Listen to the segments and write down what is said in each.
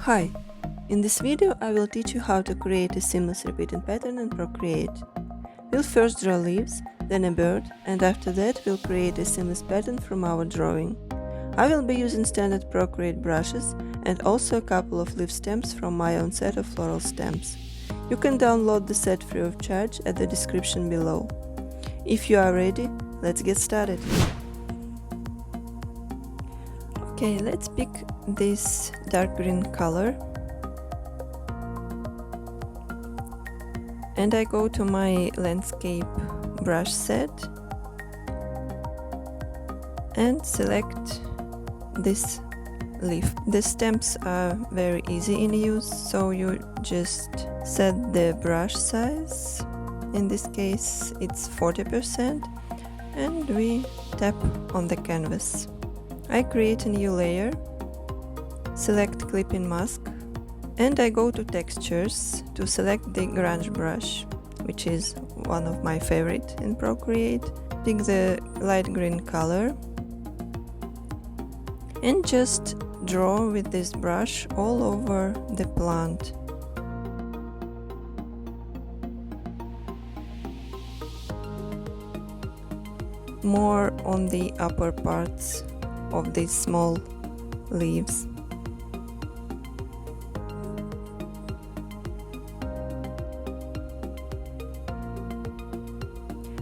Hi! In this video I will teach you how to create a seamless repeating pattern in Procreate. We'll first draw leaves, then a bird, and after that we'll create a seamless pattern from our drawing. I will be using standard Procreate brushes and also a couple of leaf stems from my own set of floral stems. You can download the set free of charge at the description below. If you are ready, let's get started. Okay, let's pick this dark green color and I go to my landscape brush set and select this leaf. The stems are very easy in use, so you just set the brush size. In this case it's 40% and we tap on the canvas. I create a new layer, select clipping mask, and I go to textures to select the grunge brush, which is one of my favorite in Procreate. Pick the light green color and just draw with this brush all over the plant. More on the upper parts of these small leaves.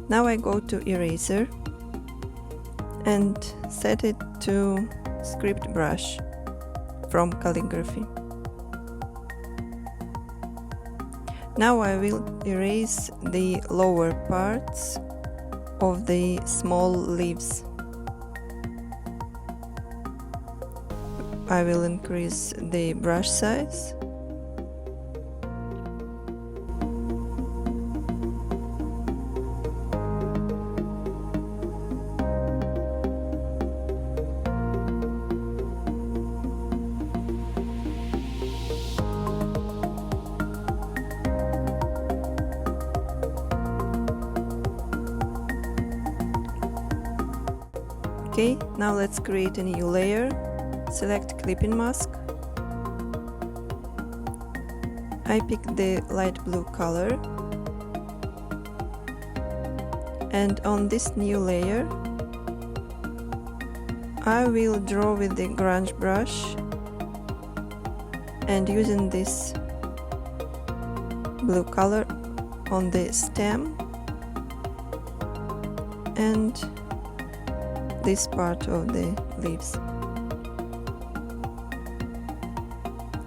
Now I go to eraser and set it to script brush from calligraphy. Now I will erase the lower parts of the small leaves. I will increase the brush size. Okay, now let's create a new layer. Select clipping mask. I pick the light blue color and on this new layer I will draw with the grunge brush and using this blue color on the stem and this part of the leaves.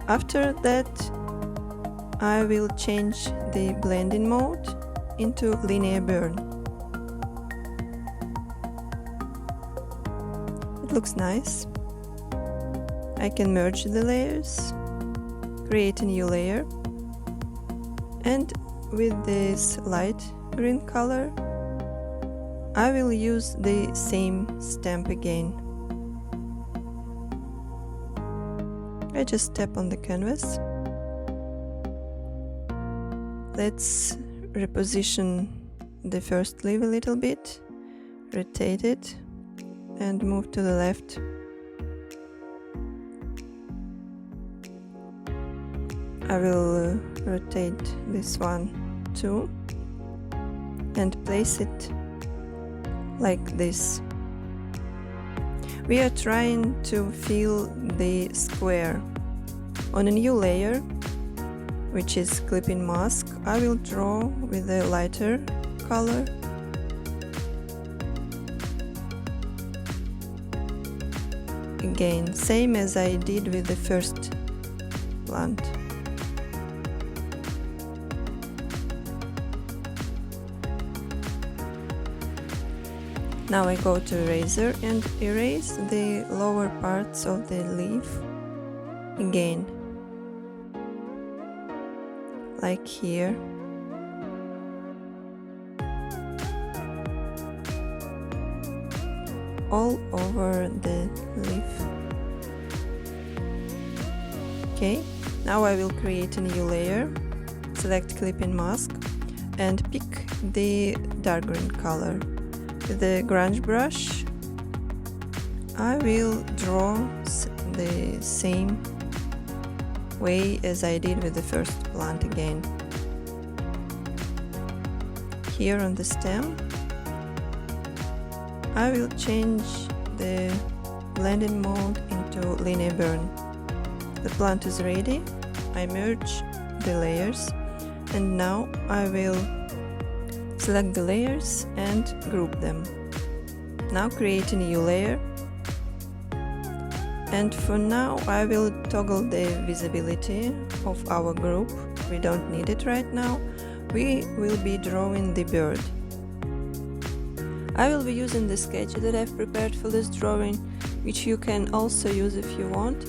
After that, I will change the blending mode into linear burn. It looks nice. I can merge the layers, create a new layer, and with this light green color, I will use the same stamp again. I just tap on the canvas. Let's reposition the first leaf a little bit, rotate it and move to the left. I will rotate this one too and place it like this. We are trying to fill the square. On a new layer, which is clipping mask, I will draw with a lighter color. Again, same as I did with the first plant. Now I go to eraser and erase the lower parts of the leaf again, like here. All over the leaf. Okay, now I will create a new layer, select clipping mask and pick the dark green color. With the grunge brush, I will draw the same way as I did with the first plant again. Here on the stem, I will change the blending mode into linear burn. The plant is ready. I merge the layers, and now I will select the layers and group them. Now create a new layer, and for now I will toggle the visibility of our group. We don't need it right now. We will be drawing the bird. I will be using the sketch that I've prepared for this drawing, which you can also use if you want,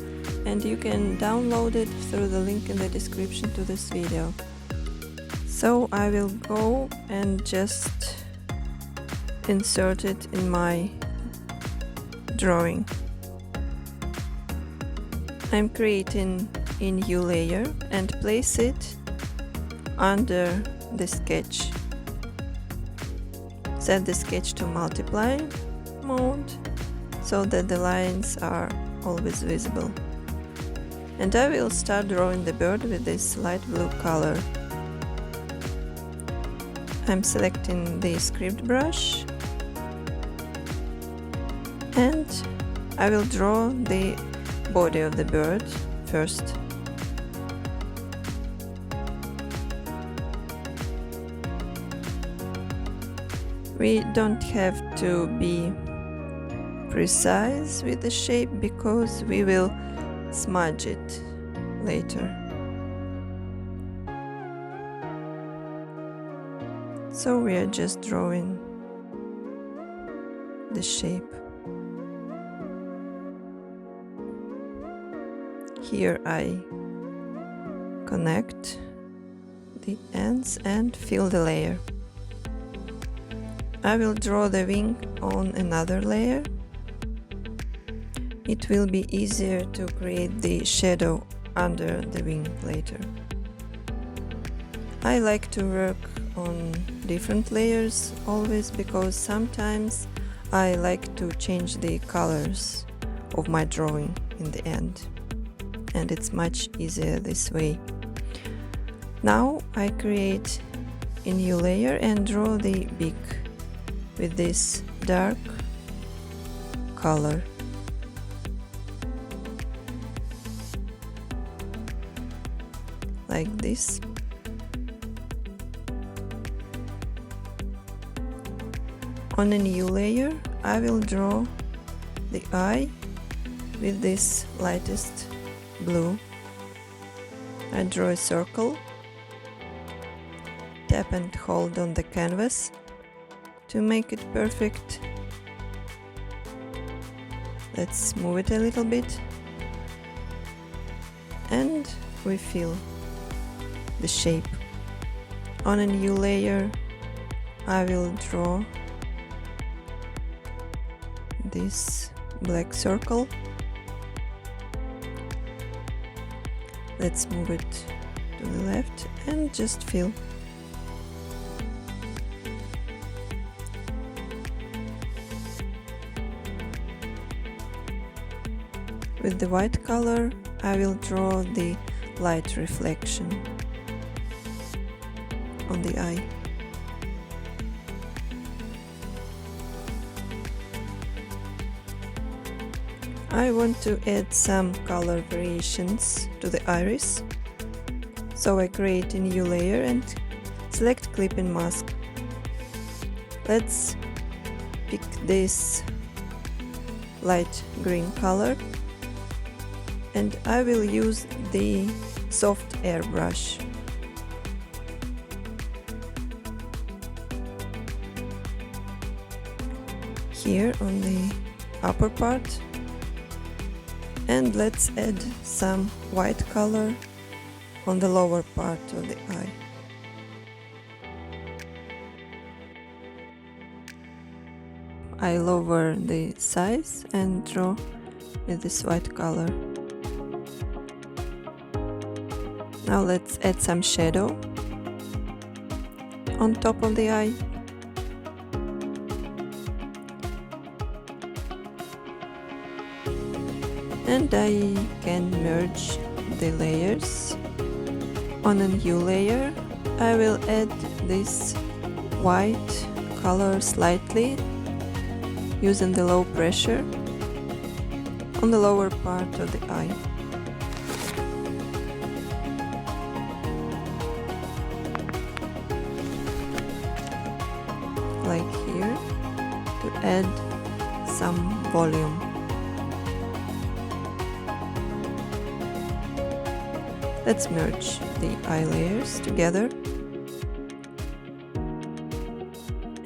and you can download it through the link in the description to this video. So I will go and just insert it in my drawing. I'm creating a new layer and place it under the sketch. Set the sketch to multiply mode so that the lines are always visible. And I will start drawing the bird with this light blue color. I'm selecting the script brush and I will draw the body of the bird first. We don't have to be precise with the shape because we will smudge it later. So we are just drawing the shape. Here I connect the ends and fill the layer. I will draw the wing on another layer. It will be easier to create the shadow under the wing later. I like to work on different layers always because sometimes I like to change the colors of my drawing in the end, and it's much easier this way. Now I create a new layer and draw the beak with this dark color. Like this. On a new layer, I will draw the eye with this lightest blue. I draw a circle, tap and hold on the canvas to make it perfect. Let's move it a little bit and we fill the shape. On a new layer, I will draw this black circle. Let's move it to the left and just fill. With the white color, I will draw the light reflection on the eye. I want to add some color variations to the iris, so I create a new layer and select clip and mask. Let's pick this light green color, and I will use the soft airbrush. Here on the upper part, and let's add some white color on the lower part of the eye. I lower the size and draw with this white color. Now let's add some shadow on top of the eye. And I can merge the layers. On a new layer, I will add this white color slightly using the low pressure on the lower part of the eye. Like here, to add some volume. Let's merge the eye layers together.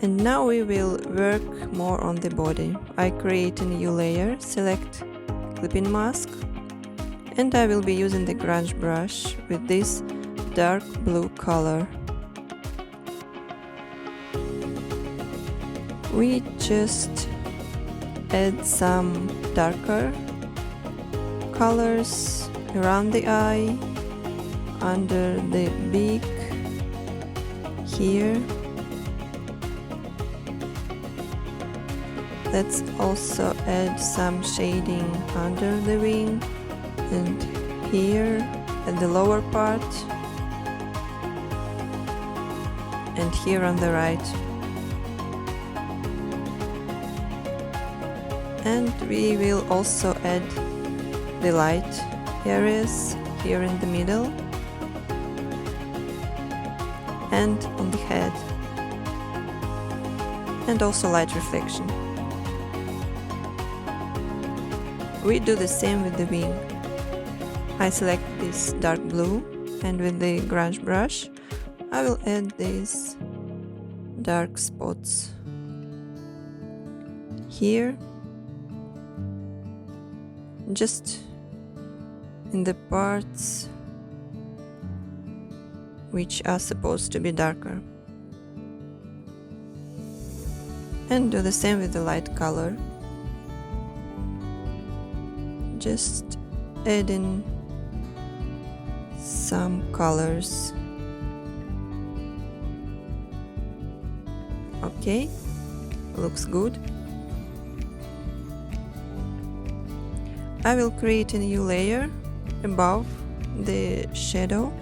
And now we will work more on the body. I create a new layer, select clipping mask, and I will be using the grunge brush with this dark blue color. We just add some darker colors around the eye, under the beak, here. Let's also add some shading under the wing and here at the lower part and here on the right. And we will also add the light areas here in the middle and on the head, and also light reflection. We do the same with the wing. I select this dark blue and with the grunge brush I will add these dark spots here, just in the parts which are supposed to be darker. And do the same with the light color. Just adding some colors. Okay, looks good. I will create a new layer above the shadow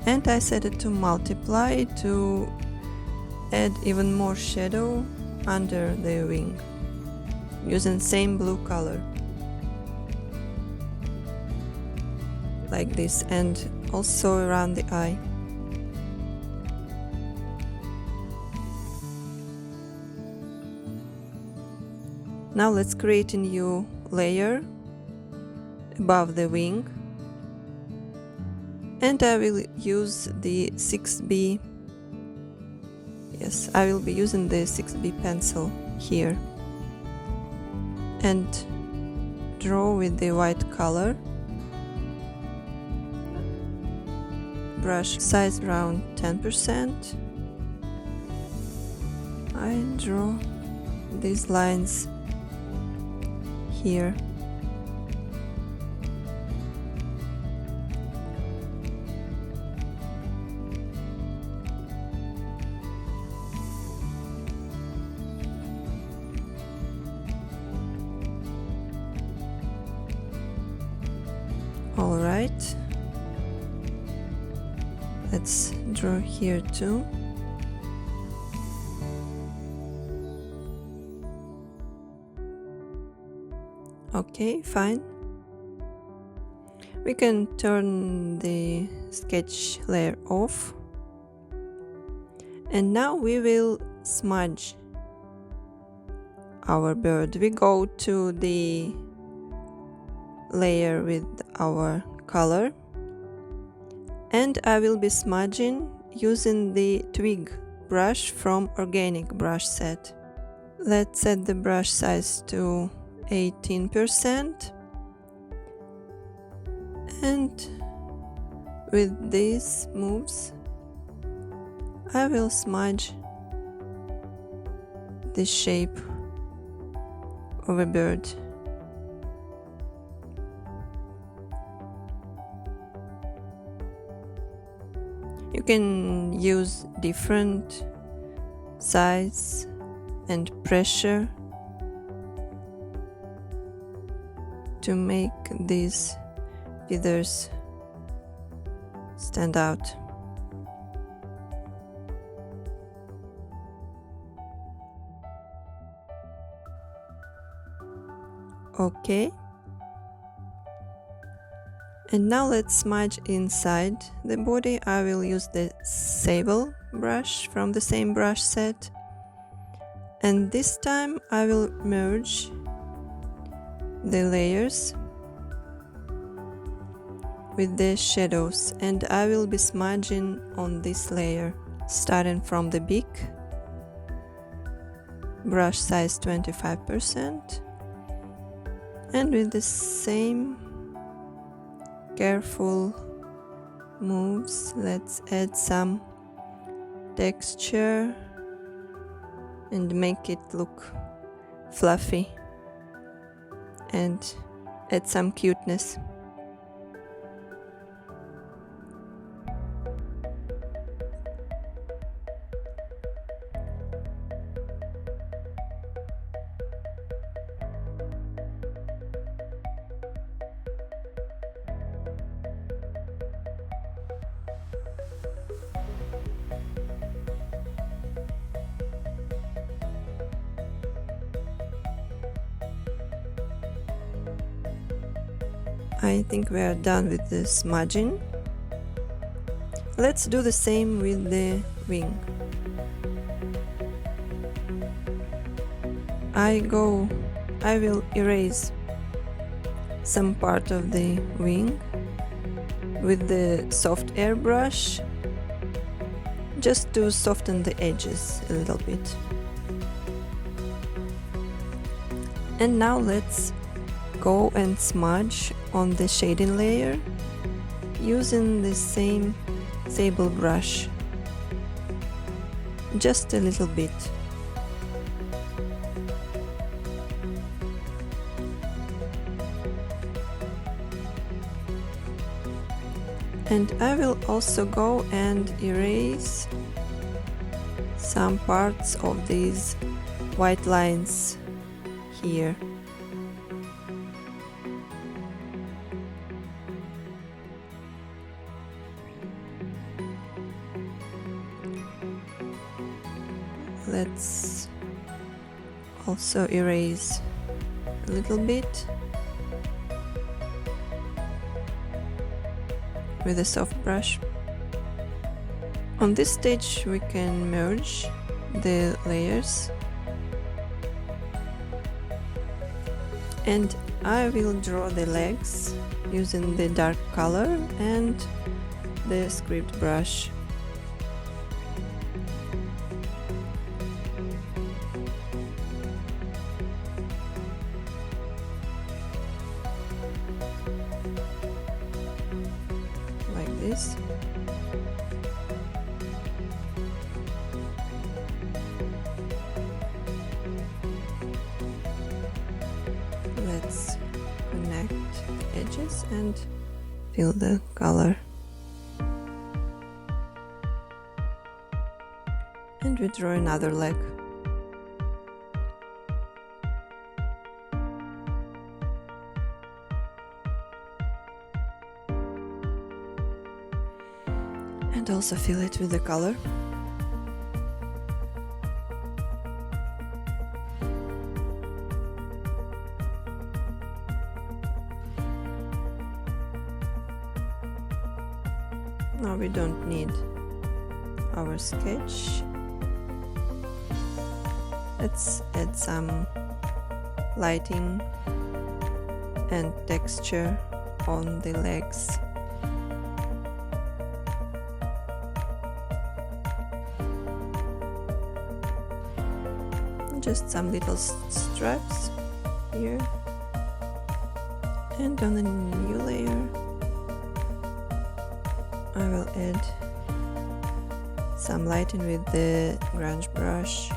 and I set it to multiply to add even more shadow under the wing using same blue color. Like this, and also around the eye. Now let's create a new layer above the wing, and I will use the 6B. Yes, I will be using the 6B pencil here and draw with the white color. Brush size around 10%. I draw these lines here. All right. Let's draw here too. Okay, fine. We can turn the sketch layer off. And now we will smudge our bird. We go to the layer with our color. And I will be smudging using the twig brush from Organic brush set. Let's set the brush size to 18%. And with these moves, I will smudge the shape of a bird. You can use different size and pressure to make this feathers stand out. Okay. And now let's smudge inside the body. I will use the sable brush from the same brush set. And this time I will merge the layers with the shadows, and I will be smudging on this layer, starting from the beak, brush size 25%, and with the same careful moves, let's add some texture and make it look fluffy and add some cuteness. I think we are done with the smudging. Let's do the same with the wing. I will erase some part of the wing with the soft airbrush, just to soften the edges a little bit. And now let's go and smudge on the shading layer using the same sable brush, just a little bit. And I will also go and erase some parts of these white lines here. Let's also erase a little bit with a soft brush. On this stage we can merge the layers, and I will draw the legs using the dark color and the script brush. Like this. Let's connect the edges and fill the color. And we draw another leg. And also fill it with the color. Now we don't need our sketch. Let's add some lighting and texture on the legs. Just some little stripes here, and on the new layer I will add some lighting with the grunge brush.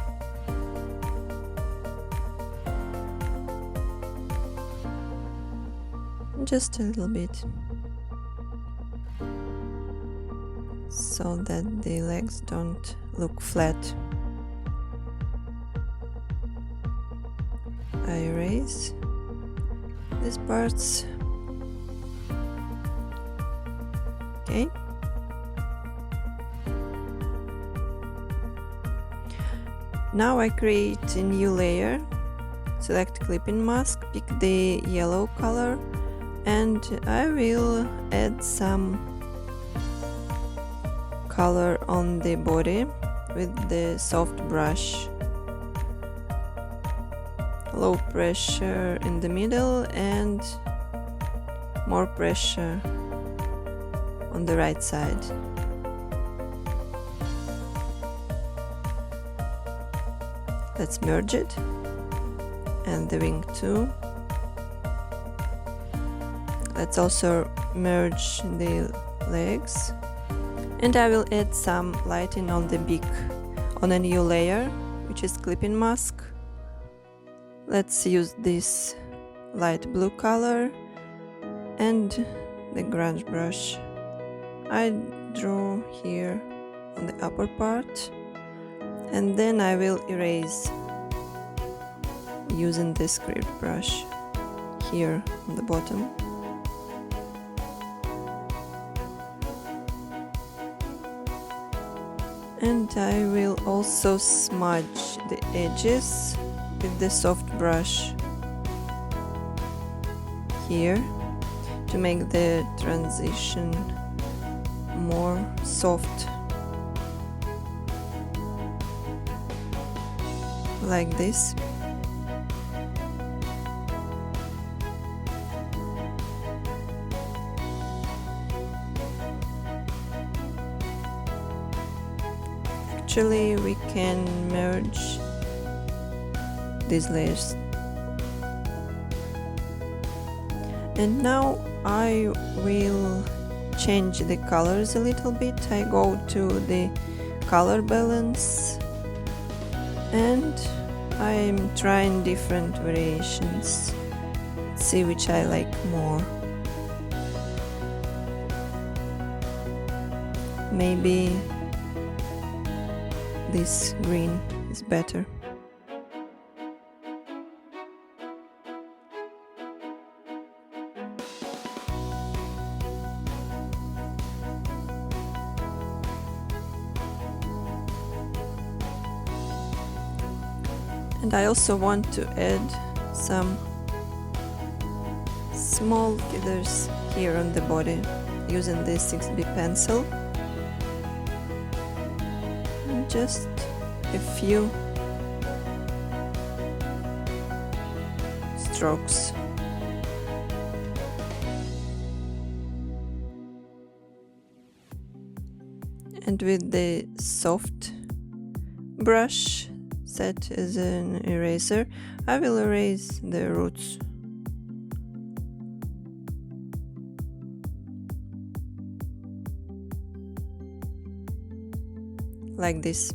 Just a little bit, so that the legs don't look flat. I erase these parts Okay. Now I create a new layer. Select clipping mask, pick the yellow color, and I will add some color on the body with the soft brush. Low pressure in the middle and more pressure on the right side. Let's merge it, and the wing too. Let's also merge the legs, and I will add some lighting on the beak on a new layer, which is clipping mask. Let's use this light blue color and the grunge brush. I draw here on the upper part, and then I will erase using the script brush here on the bottom. And I will also smudge the edges with the soft brush here to make the transition more soft, like this. Actually, we can merge these layers. And now I will change the colors a little bit. I go to the color balance and I'm trying different variations. See which I like more. Maybe this green is better. And I also want to add some small feathers here on the body using the 6B pencil. And just a few strokes. And with the soft brush set as an eraser, I will erase the roots. Like this.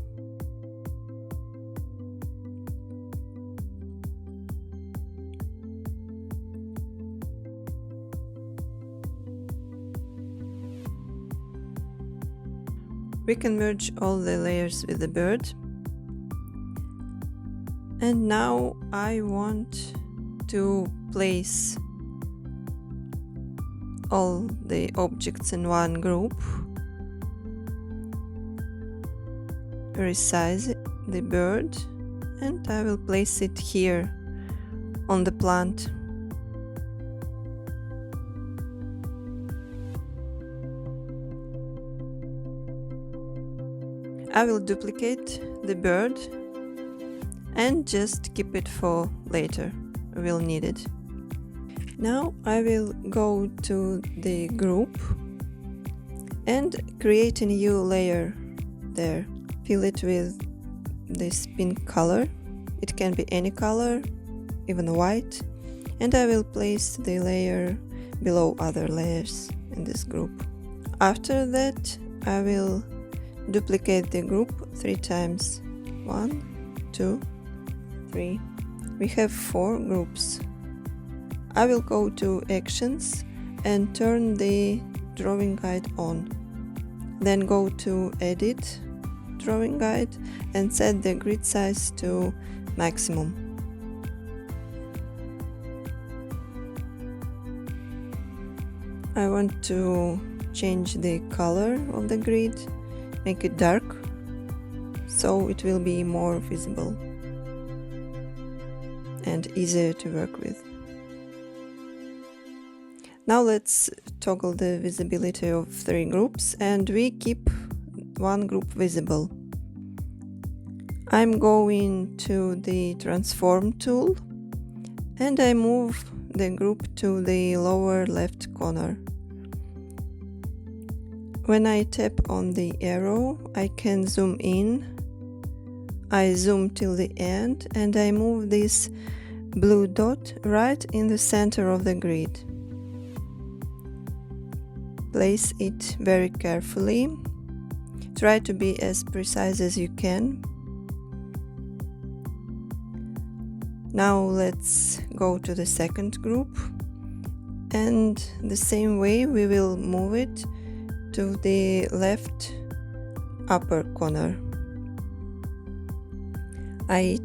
We can merge all the layers with the bird. And now I want to place all the objects in one group. Resize the bird, and I will place it here on the plant. I will duplicate the bird and just keep it for later. We'll need it. Now I will go to the group and create a new layer there. Fill it with this pink color. It can be any color, even white. And I will place the layer below other layers in this group. After that, I will duplicate the group 3 times. 1, 2, 3. We have 4 groups. I will go to Actions and turn the drawing guide on. Then go to Edit, Drawing Guide, and set the grid size to maximum. I want to change the color of the grid, make it dark, so it will be more visible and easier to work with. Now let's toggle the visibility of 3 groups, and we keep one group visible. I'm going to the transform tool and I move the group to the lower left corner. When I tap on the arrow, I can zoom in. I zoom till the end and I move this blue dot right in the center of the grid. Place it very carefully. Try to be as precise as you can. Now let's go to the second group, and the same way we will move it to the left upper corner. I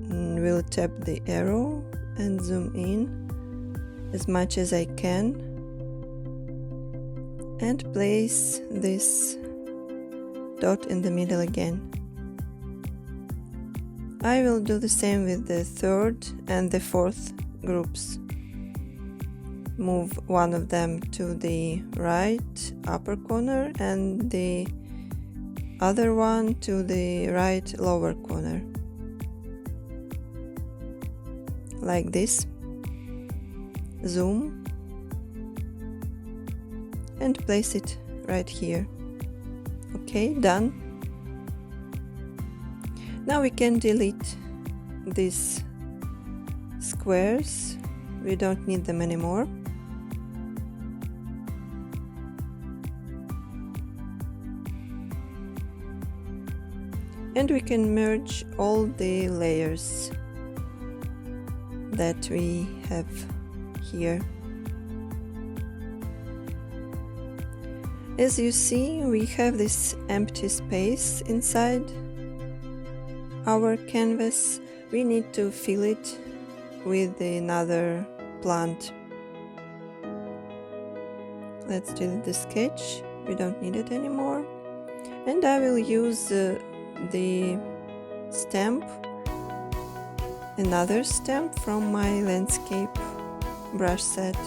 will tap the arrow and zoom in as much as I can and place this dot in the middle again. I will do the same with the third and the fourth groups. Move one of them to the right upper corner and the other one to the right lower corner. Like this. Zoom and place it right here. Okay, done. Now we can delete these squares. We don't need them anymore. And we can merge all the layers that we have here. As you see, we have this empty space inside our canvas. We need to fill it with another plant. Let's delete the sketch, we don't need it anymore. And I will use the stamp, another stamp from my landscape brush set.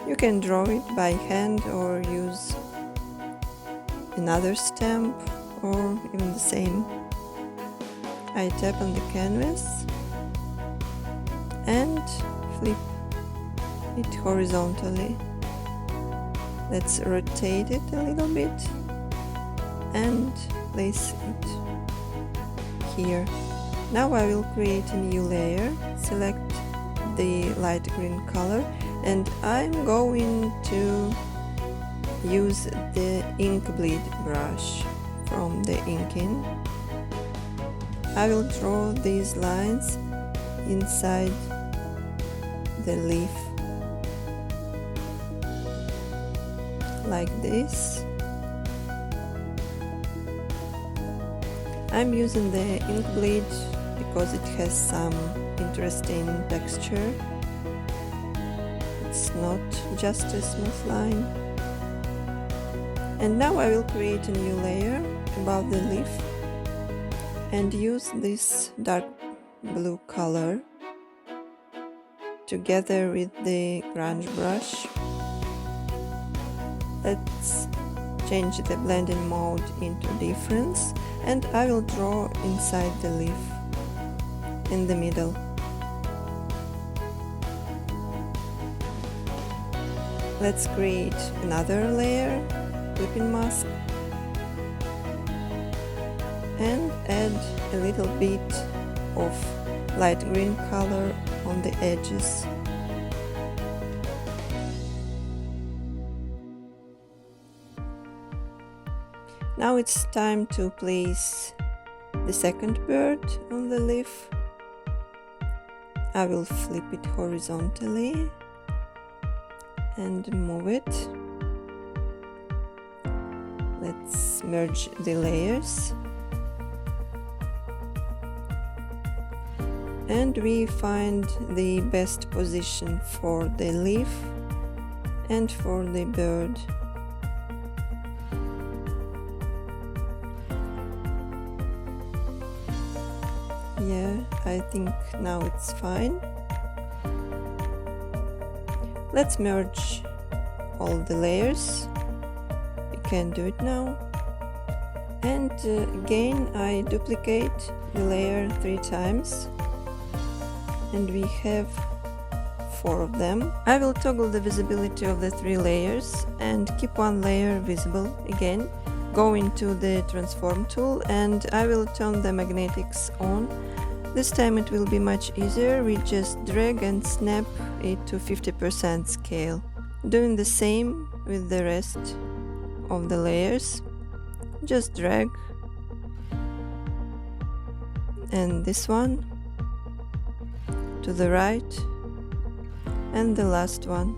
You can draw it by hand or use another stamp or even the same. I tap on the canvas and flip it horizontally. Let's rotate it a little bit and place it here. Now I will create a new layer, select the light green color, and I'm going to use the ink bleed brush from the inking. I will draw these lines inside the leaf like this. I'm using the ink bleed because it has some interesting texture. It's not just a smooth line. And now I will create a new layer above the leaf and use this dark blue color together with the grunge brush. Let's change the blending mode into difference, and I will draw inside the leaf in the middle. Let's create another layer, clipping mask, and add a little bit of light green color on the edges. Now it's time to place the second bird on the leaf. I will flip it horizontally and move it. Let's merge the layers. And we find the best position for the leaf and for the bird Yeah, I think now it's fine. Let's merge all the layers. We can do it now. And again, I duplicate the layer 3 times. And we have 4 of them. I will toggle the visibility of the 3 layers and keep one layer visible again. Go into the transform tool and I will turn the magnetics on. This time it will be much easier. We just drag and snap it to 50% scale. Doing the same with the rest of the layers. Just drag. And this one to the right. And the last one.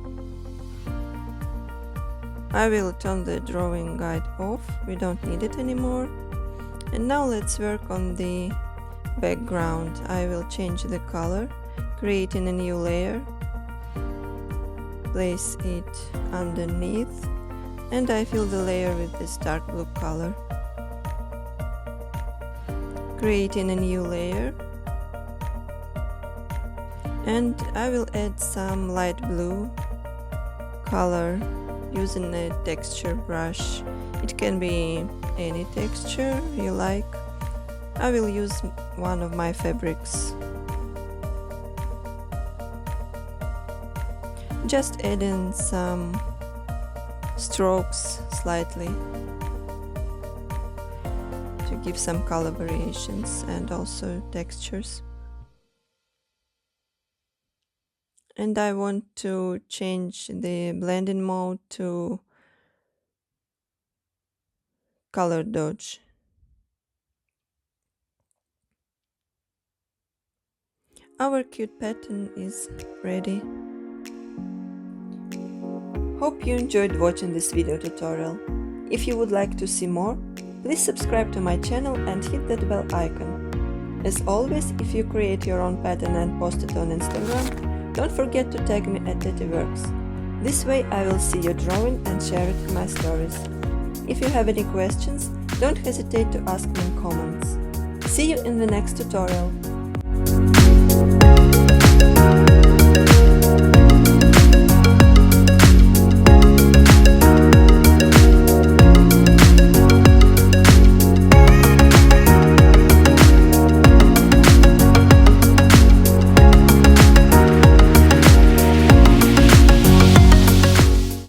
I will turn the drawing guide off. We don't need it anymore. And now let's work on the background. I will change the color, creating a new layer, place it underneath, and I fill the layer with this dark blue color. Creating a new layer, and I will add some light blue color using a texture brush. It can be any texture you like. I will use one of my fabrics. Just add in some strokes slightly to give some color variations and also textures. And I want to change the blending mode to color dodge. Our cute pattern is ready. Hope you enjoyed watching this video tutorial. If you would like to see more, please subscribe to my channel and hit that bell icon. As always, if you create your own pattern and post it on Instagram, don't forget to tag me at Tatyworks. This way I will see your drawing and share it in my stories. If you have any questions, don't hesitate to ask me in comments. See you in the next tutorial.